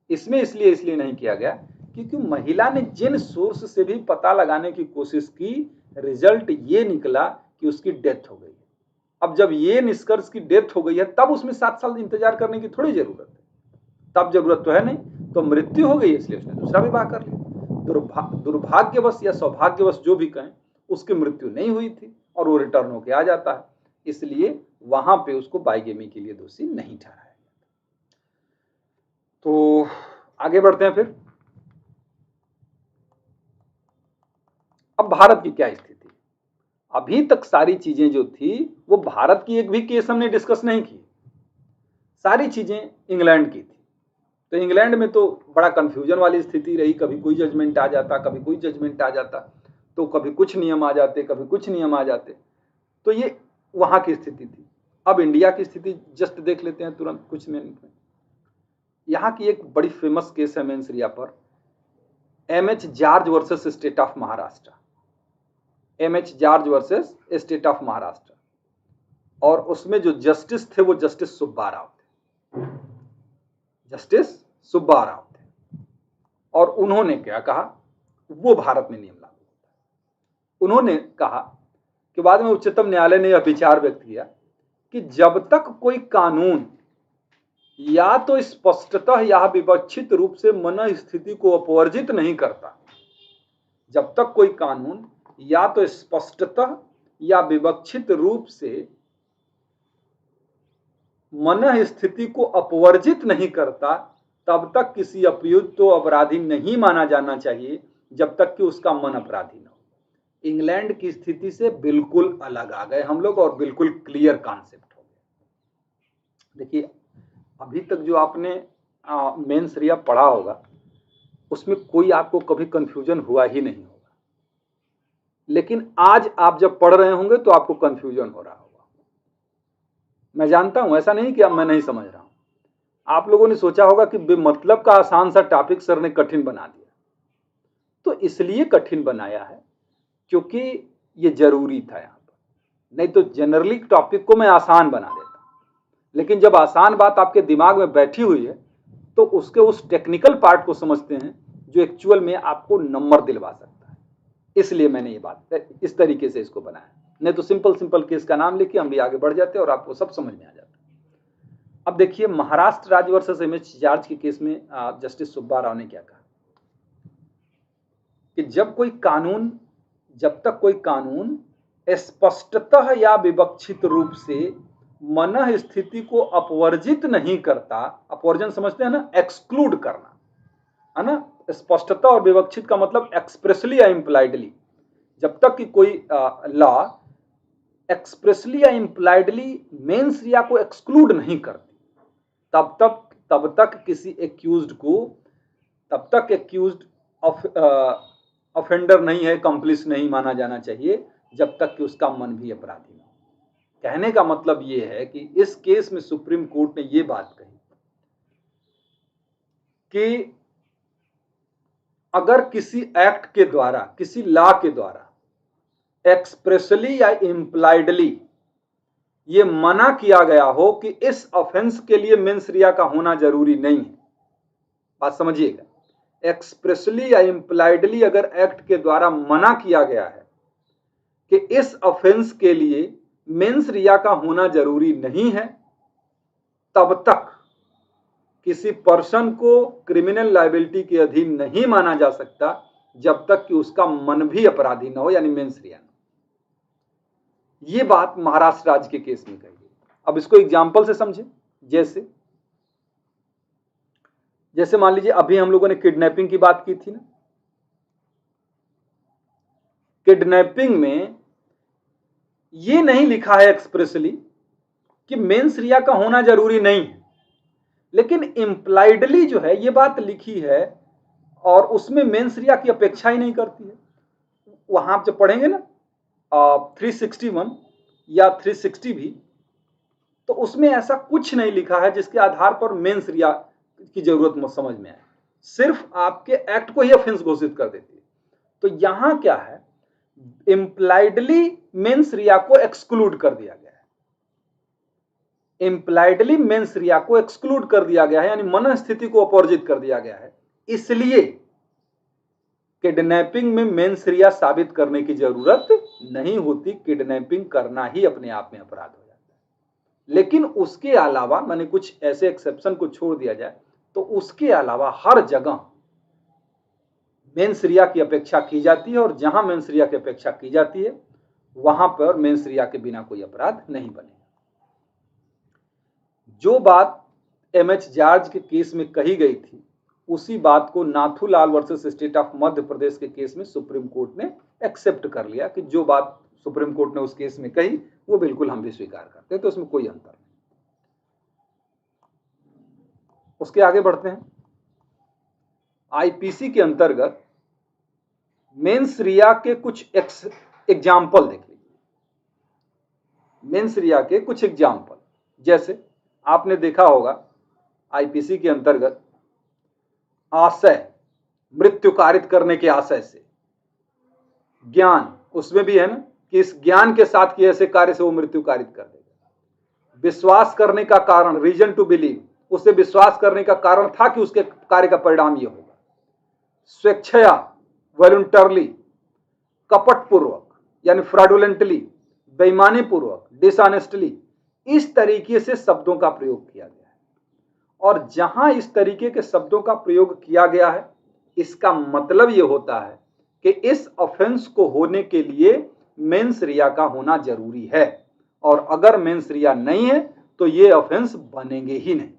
इसमें इसलिए नहीं किया गया क्योंकि महिला ने जिन सोर्स से भी पता लगाने की कोशिश की, रिजल्ट ये निकला कि उसकी डेथ हो गई है। अब जब ये निष्कर्ष की डेथ हो गई है तब उसमें 7 साल इंतजार करने की थोड़ी जरूरत है, तब जरूरत तो है नहीं, तो मृत्यु हो गई इसलिए उसने दूसरा विवाह कर लिया। दुर्भाग्यवश या सौभाग्यवश जो भी कहें, उसकी मृत्यु नहीं हुई थी और वो रिटर्न होके आ जाता है, इसलिए वहां पे उसको बाइगेमी के लिए दोषी नहीं ठहराया। तो आगे बढ़ते हैं फिर। अब भारत की क्या स्थिति? अभी तक सारी चीजें जो थी वो भारत की एक भी केस हमने डिस्कस नहीं की, सारी चीजें इंग्लैंड की थी। तो इंग्लैंड में तो बड़ा कंफ्यूजन वाली स्थिति रही, कभी कोई जजमेंट आ जाता, कभी कोई जजमेंट आ जाता, तो कभी कुछ नियम आ जाते, कभी कुछ नियम आ जाते, तो ये वहां की स्थिति थी। अब इंडिया की स्थिति जस्ट देख लेते हैं तुरंत कुछ मिनट में। यहाँ की एक बड़ी फेमस केस है मेंस रिया पर, MH George versus State of Maharashtra, MH George versus State of Maharashtra. और उसमें जो जस्टिस थे वो जस्टिस सुब्बा राव थे, जस्टिस सुब्बा राव थे। और उन्होंने क्या कहा, वो भारत में नियम लागू होता है। उन्होंने कहा कि बाद में उच्चतम न्यायालय ने यह विचार व्यक्त किया कि जब तक कोई कानून या तो स्पष्टतः या विवक्षित रूप से मन स्थिति को अपवर्जित नहीं करता, जब तक कोई कानून या तो स्पष्टतः या विवक्षित रूप से मन स्थिति को अपवर्जित नहीं करता, तब तक किसी अभियुक्त को अपराधी नहीं माना जाना चाहिए जब तक कि उसका मन अपराधी न हो। इंग्लैंड की स्थिति से बिल्कुल अलग आ गए हम लोग और बिल्कुल क्लियर कॉन्सेप्ट हो गया। देखिए, अभी तक जो आपने मेंस रिया पढ़ा होगा उसमें कोई आपको कभी कंफ्यूजन हुआ ही नहीं होगा, लेकिन आज आप जब पढ़ रहे होंगे तो आपको कंफ्यूजन हो रहा होगा। मैं जानता हूं, ऐसा नहीं कि अब मैं नहीं समझ रहा हूं। आप लोगों ने सोचा होगा कि बेमतलब का आसान सा टॉपिक सर ने कठिन बना दिया। तो इसलिए कठिन बनाया है क्योंकि ये जरूरी था यहाँ पर, नहीं तो जनरली टॉपिक को मैं आसान बना देता। लेकिन जब आसान बात आपके दिमाग में बैठी हुई है तो उसके उस टेक्निकल पार्ट को समझते हैं जो एक्चुअल में आपको नंबर दिलवा सकता है। इसलिए मैंने ये बात इस तरीके से इसको बनाया, नहीं तो सिंपल सिंपल केस का नाम लेके हम भी आगे बढ़ जाते और आपको सब समझ में आ जाता। अब देखिए, महाराष्ट्र राज्य वर्सेस एमएच जॉर्ज के केस में जस्टिस सुब्बा राव ने क्या कहा कि जब तक कोई कानून स्पष्टतः या विवक्षित रूप से मन स्थिति को अपवर्जित नहीं करता, अपवर्जन समझते हैं ना, एक्सक्लूड करना है ना, स्पष्टता और विवक्षित का मतलब एक्सप्रेसली या इम्प्लाइडली, जब तक कि कोई लॉ एक्सप्रेसली या इम्प्लाइडली मेंस रिया को एक्सक्लूड नहीं करती, तब तक किसी एक्यूज्ड को, तब तक एक्यूज्ड ऑफेंडर नहीं है, कंप्लिस नहीं माना जाना चाहिए जब तक कि उसका मन भी अपराधी न हो। कहने का मतलब ये है कि इस केस में सुप्रीम कोर्ट ने ये बात कही कि अगर किसी एक्ट के द्वारा, किसी लॉ के द्वारा एक्सप्रेसली या इम्प्लाइडली ये मना किया गया हो कि इस ऑफेंस के लिए मेंस रिया का होना जरूरी नहीं है, बात समझिएगा, एक्सप्रेसली या इम्प्लाइडली अगर एक्ट के द्वारा मना किया गया है कि इस ऑफेंस के लिए मेंस रिया का होना जरूरी नहीं है, तब तक किसी पर्सन को क्रिमिनल लायबिलिटी के अधीन नहीं माना जा सकता जब तक कि उसका मन भी अपराधी न हो, यानी मेंस रिया न। ये बात महाराष्ट्र राज्य के केस में कही। अब इसको एग्जाम्पल से समझे, जैसे मान लीजिए अभी हम लोगों ने किडनैपिंग की बात की थी ना, किडनैपिंग में ये नहीं लिखा है एक्सप्रेसली कि मेंस रिया का होना जरूरी नहीं है, लेकिन इम्प्लाइडली जो है ये बात लिखी है और उसमें मेंस रिया की अपेक्षा ही नहीं करती है। वहां आप जब पढ़ेंगे ना 361 या 360 भी, तो उसमें ऐसा कुछ नहीं लिखा है जिसके आधार पर मेंस रिया की जरूरत समझ में आए, सिर्फ आपके एक्ट को ही ऑफेंस घोषित कर देती है। तो यहां क्या है, इम्प्लाइडली मेंस रिया को एक्सक्लूड कर दिया गया है, इम्प्लाइडली मेंस रिया को एक्सक्लूड कर दिया गया है, यानी मन स्थिति को अपवर्जित कर दिया गया है। इसलिए किडनैपिंग में मेंस रिया साबित करने की जरूरत नहीं होती, किडनैपिंग करना ही अपने आप में अपराध हो जाता है। लेकिन उसके अलावा, मैंने कुछ ऐसे एक्सेप्शन को छोड़ दिया जाए तो उसके अलावा हर जगह मेंस रिया की अपेक्षा की जाती है, और जहां मेंस रिया की अपेक्षा की जाती है वहां पर मेंस रिया के बिना कोई अपराध नहीं बनेगा। जो बात एमएच जॉर्ज के केस में कही गई थी उसी बात को Nathulal versus State of Madhya Pradesh के केस में सुप्रीम कोर्ट ने एक्सेप्ट कर लिया कि जो बात सुप्रीम कोर्ट ने उस केस में कही वो बिल्कुल हम भी स्वीकार करते हैं, तो उसमें कोई अंतर नहीं। उसके आगे बढ़ते हैं। आईपीसी के अंतर्गत मेंस रिया के कुछ एग्जाम्पल देख लीजिए, मेंस रिया के कुछ एग्जाम्पल, जैसे आपने देखा होगा आईपीसी के अंतर्गत आशय, मृत्यु कारित करने के आशय से, ज्ञान उसमें भी है ना कि इस ज्ञान के साथ कि ऐसे कार्य से वो मृत्यु कारित कर देगा। विश्वास करने का कारण, रीजन टू बिलीव, उसे विश्वास करने का कारण था कि उसके कार्य का परिणाम ये होगा। स्वेच्छया, वॉलंटरली, कपटपूर्वक यानी फ्रॉडुलेंटली, बेईमानी पूर्वक, डिसऑनेस्टली, इस तरीके से शब्दों का प्रयोग किया गया है। और जहां इस तरीके के शब्दों का प्रयोग किया गया है, इसका मतलब यह होता है कि इस ऑफेंस को होने के लिए मेंस रिया का होना जरूरी है, और अगर मेंस रिया नहीं है तो ये ऑफेंस बनेंगे ही नहीं।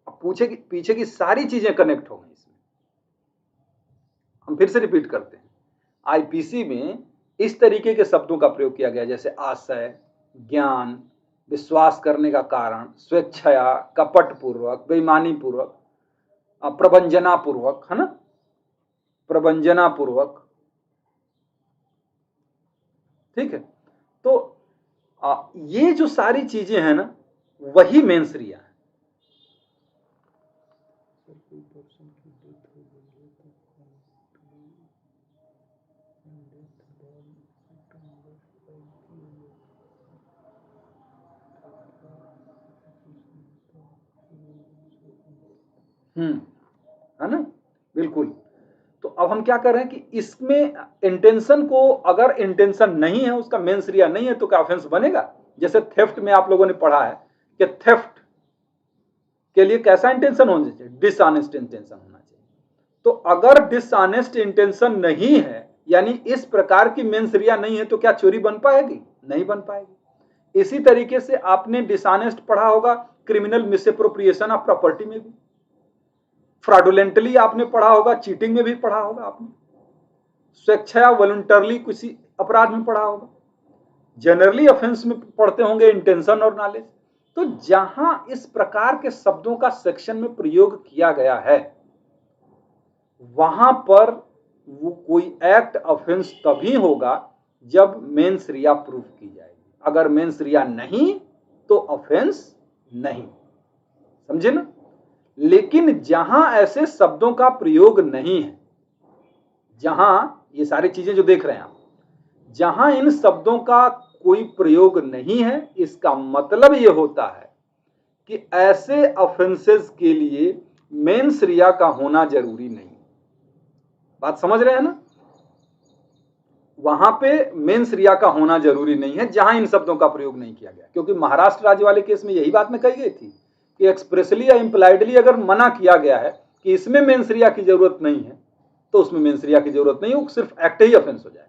अब पीछे की सारी चीजें कनेक्ट हो गई इसमें। हम फिर से रिपीट करते हैं, आईपीसी में इस तरीके के शब्दों का प्रयोग किया गया जैसे आशय, ज्ञान, विश्वास करने का कारण, स्वेच्छया, कपटपूर्वक, बेईमानी पूर्वक, प्रवंजना पूर्वक, है ना, प्रवंजना पूर्वक, ठीक है। तो ये जो सारी चीजें हैं ना, वही मेंस रिया है। है ना, बिल्कुल। तो अब हम क्या कर रहे हैं कि इसमें इंटेंशन को, अगर इंटेंशन नहीं है, उसका मेंस रिया नहीं है, तो क्या ऑफेंस बनेगा? जैसे थेफ्ट में आप लोगों ने पढ़ा है कि थेफ्ट के लिए कैसा इंटेंशन होना चाहिए? डिसऑनेस्ट इंटेंशन होना चाहिए। तो अगर डिसऑनेस्ट इंटेंशन नहीं है, यानी इस प्रकार की मेंस रिया नहीं है, तो क्या चोरी बन पाएगी? नहीं बन पाएगी। इसी तरीके से आपने डिसऑनेस्ट पढ़ा होगा क्रिमिनल मिसएप्रोप्रिएशन ऑफ प्रॉपर्टी में भी, फ्रॉडुलेंटली आपने पढ़ा होगा, चीटिंग में भी पढ़ा होगा आपने, स्वेच्छा वॉलंटरली किसी अपराध में पढ़ा होगा, जनरली ऑफेंस में पढ़ते होंगे इंटेंशन और नॉलेज। तो जहां इस प्रकार के शब्दों का सेक्शन में प्रयोग किया गया है, वहां पर वो कोई एक्ट ऑफेंस तभी होगा जब मेंस रिया प्रूफ की जाएगी। अगर मेंस रिया नहीं तो ऑफेंस नहीं, समझे ना। लेकिन जहां ऐसे शब्दों का प्रयोग नहीं है, जहां ये सारी चीजें जो देख रहे हैं आप, जहां इन शब्दों का कोई प्रयोग नहीं है, इसका मतलब ये होता है कि ऐसे ऑफेंसेस के लिए मेंस रिया का होना जरूरी नहीं। बात समझ रहे हैं ना? वहां पे मेंस रिया का होना जरूरी नहीं है जहां इन शब्दों का प्रयोग नहीं किया गया, क्योंकि महाराष्ट्र राज्य वाले केस में यही बात में कही गई थी कि एक्सप्रेसली या इंप्लाइडली अगर मना किया गया है कि इसमें मेंस रिया की जरूरत नहीं है, तो उसमें मेंस रिया की जरूरत नहीं, वो सिर्फ एक्ट ही ऑफेंस हो जाए।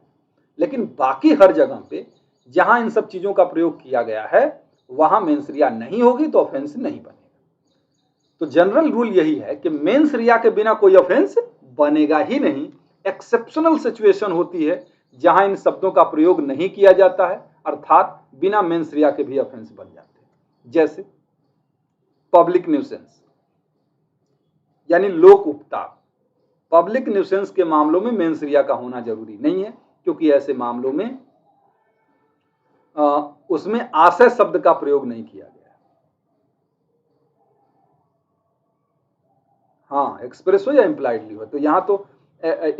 लेकिन बाकी हर जगह पे जहां इन सब चीजों का प्रयोग किया गया है, वहां मेंस रिया नहीं होगी तो ऑफेंस नहीं बनेगा। तो जनरल रूल यही है कि मेंस रिया के बिना कोई ऑफेंस बनेगा ही नहीं। एक्सेप्शनल सिचुएशन होती है जहां इन शब्दों का प्रयोग नहीं किया जाता है, अर्थात बिना मेंस रिया के भी ऑफेंस बन जाते हैं। जैसे पब्लिक न्यूसेंस यानी लोक उपताप। पब्लिक न्यूसेंस के मामलों में मेंस रिया का होना जरूरी नहीं है, क्योंकि ऐसे मामलों में उसमें आशय शब्द का प्रयोग नहीं किया गया। हाँ, एक्सप्रेस हो या इम्प्लाइडली हो, तो यहां तो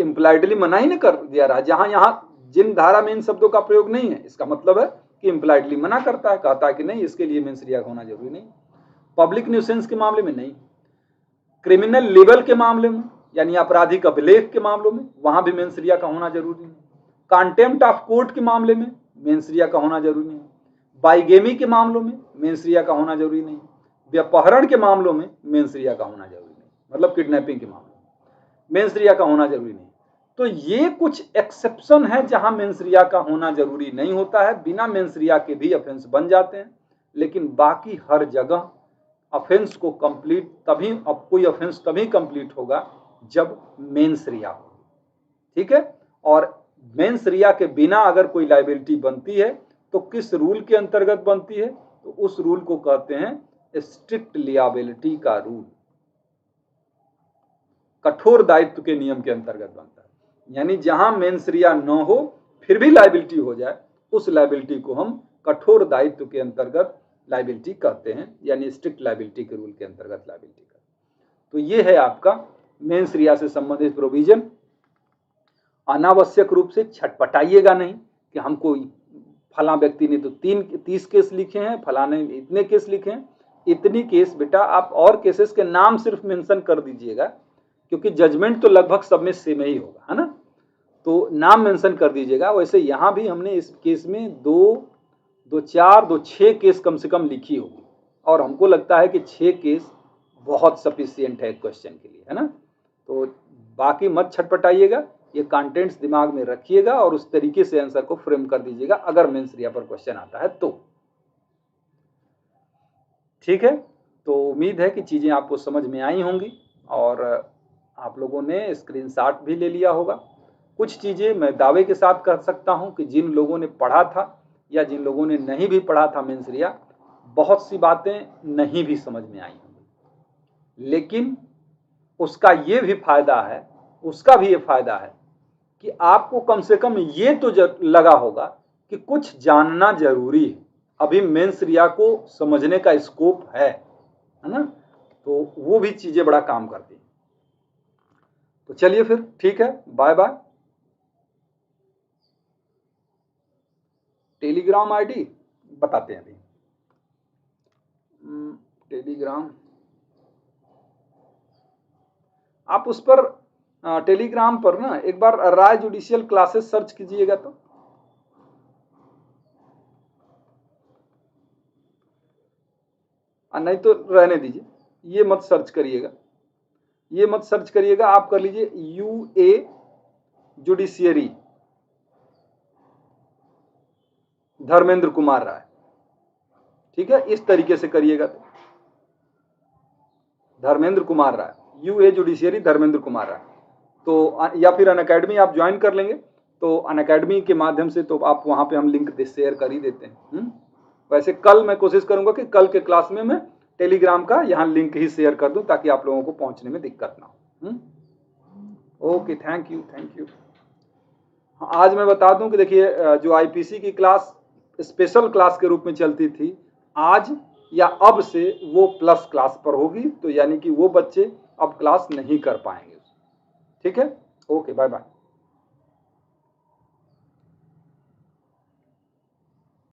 इम्प्लाइडली मना ही नहीं कर दिया रहा। जहां जिन धारा में इन शब्दों का प्रयोग नहीं है, इसका मतलब है कि इम्प्लाइडली मना करता है, कहता है कि नहीं, इसके लिए मेंस रिया होना जरूरी नहीं। पब्लिक न्यूसेंस के मामले में नहीं, क्रिमिनल लिबल के मामले में यानी आपराधिक अभिलेख के मामलों में, वहां भी मेंस रिया का होना जरूरी नहीं। कंटेम्प्ट ऑफ कोर्ट के मामले में मेंस रिया का होना जरूरी नहीं। बाइगेमी के मामलों में मेंस रिया का होना जरूरी नहीं। व्यपहरण के मामलों में मेंस रिया का होना जरूरी नहीं, मतलब किडनैपिंग के मामले में मेंस रिया का होना जरूरी नहीं। तो ये कुछ एक्सेप्शन है जहां मेंस रिया का होना जरूरी नहीं होता है, बिना मेंस रिया के भी ऑफेंस बन जाते हैं। लेकिन बाकी हर जगह ऑफेंस को कंप्लीट तभी, अब कोई ऑफेंस तभी कंप्लीट होगा जब मेंस रिया हो, ठीक है। और मेंस रिया के बिना अगर कोई लायबिलिटी बनती है तो किस रूल के अंतर्गत बनती है? तो उस रूल को कहते हैं स्ट्रिक्ट लियाबिलिटी का रूल, कठोर दायित्व के नियम के अंतर्गत बनता है। यानी जहां मेंस रिया न हो फिर भी लायबिलिटी हो जाए, उस लायबिलिटी को हम कठोर दायित्व के अंतर्गत लायबिलिटी कहते हैं, यानी स्ट्रिक्ट लायबिलिटी के रूल के अंतर्गत लायबिलिटी का। तो ये है आपका मेंस रिया से संबंधित प्रोविजन। अनावश्यक रूप से छटपटाइएगा नहीं कि हमको फला व्यक्ति ने तो 30 केस लिखे हैं, फलाने इतने केस लिखे हैं। इतनी केस बेटा आप और केसेस के नाम सिर्फ मेंशन कर दीजिएगा, क्योंकि जजमेंट तो लगभग सब में सेम ही होगा, है ना। तो नाम मेंशन कर दीजिएगा। वैसे यहाँ भी हमने इस केस में 6 केस कम से कम लिखी होगी, और हमको लगता है कि 6 केस बहुत सफिशियंट है क्वेश्चन के लिए, है ना। तो बाकी मत छटपटाइएगा, ये कंटेंट्स दिमाग में रखिएगा और उस तरीके से आंसर को फ्रेम कर दीजिएगा अगर मेंस रिया पर क्वेश्चन आता है तो। ठीक है, तो उम्मीद है कि चीजें आपको समझ में आई होंगी और आप लोगों ने स्क्रीनशॉट भी ले लिया होगा। कुछ चीजें मैं दावे के साथ कह सकता हूं कि जिन लोगों ने पढ़ा था या जिन लोगों ने नहीं भी पढ़ा था मेंस रिया, बहुत सी बातें नहीं भी समझ में आई होंगी, लेकिन उसका ये भी फायदा है, उसका भी ये फायदा है कि आपको कम से कम ये तो लगा होगा कि कुछ जानना जरूरी है। अभी मेंस रिया को समझने का स्कोप है ना, तो वो भी चीजें बड़ा काम करती हैं। तो चलिए फिर ठीक है, बाय बाय। टेलीग्राम आईडी बताते हैं अभी। टेलीग्राम आप उस पर टेलीग्राम पर ना एक बार राय जुडिशियल क्लासेस सर्च कीजिएगा तो नहीं तो रहने दीजिए, ये मत सर्च करिएगा, ये मत सर्च करिएगा। आप कर लीजिए यूए जुडिशियरी धर्मेंद्र कुमार राय। ठीक है, इस तरीके से करिएगा तो धर्मेंद्र कुमार राय, यूए जुडिशियरी धर्मेंद्र कुमार राय। तो या फिर अनअकैडमी आप ज्वाइन कर लेंगे, तो अनअकैडमी के माध्यम से तो आप वहां पे हम लिंक शेयर कर ही देते हैं। वैसे कल मैं कोशिश करूंगा कि कल के क्लास में मैं टेलीग्राम का यहाँ लिंक ही शेयर कर दूं ताकि आप लोगों को पहुंचने में दिक्कत ना हो। Okay, thank you, thank you. आज मैं बता दूं कि देखिए जो आईपीसी की क्लास स्पेशल क्लास के रूप में चलती थी, आज या अब से वो प्लस क्लास पर होगी, तो यानी कि वो बच्चे अब क्लास नहीं कर पाएंगे। ठीक है, ओके, बाय बाय।